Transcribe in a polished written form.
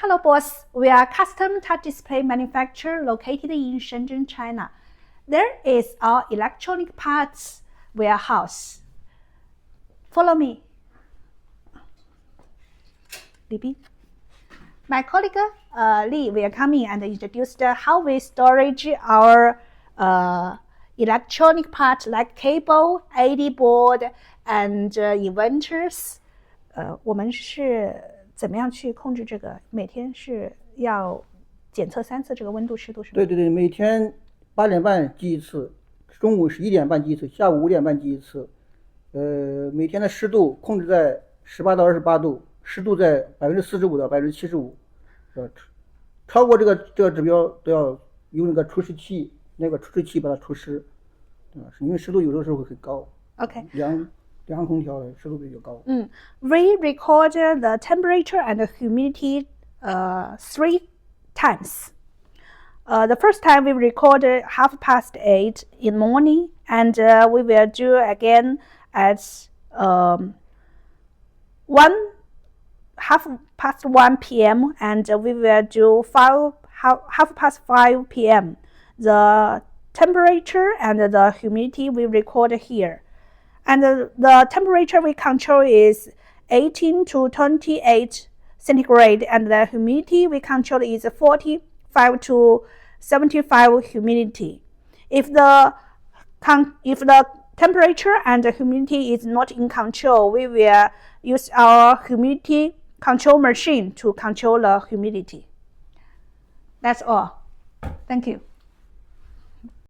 Hello, boss. We are custom touch display manufacturer located in Shenzhen, China. There is our electronic parts warehouse. Follow me. Libby. My colleague Li will come in and introduce how we storage our electronic parts like cable, AD board, and inverters. 我们是怎么样去控制这个？每天是要检测3次这个温度湿度是吗？对，每天8点半计一次，中午11点半计一次，下午5点半计一次。每天的湿度控制在18到28度，湿度在45%到75%。超过这个指标都要用那个除湿器，把它除湿。因为湿度有的时候会很高。OK。两航空调的湿度比较高。We record the temperature and the humidity 3 times. The first time we recorded 8:30 in the morning, and we will do again at 1:30 p.m. and we will do 5:30 p.m. The temperature and the humidity we record here. And the temperature we control is 18 to 28 centigrade, and the humidity we control is 45 to 75 humidity. If the temperature and the humidity is not in control, we will use our humidity control machine to control the humidity. That's all. Thank you.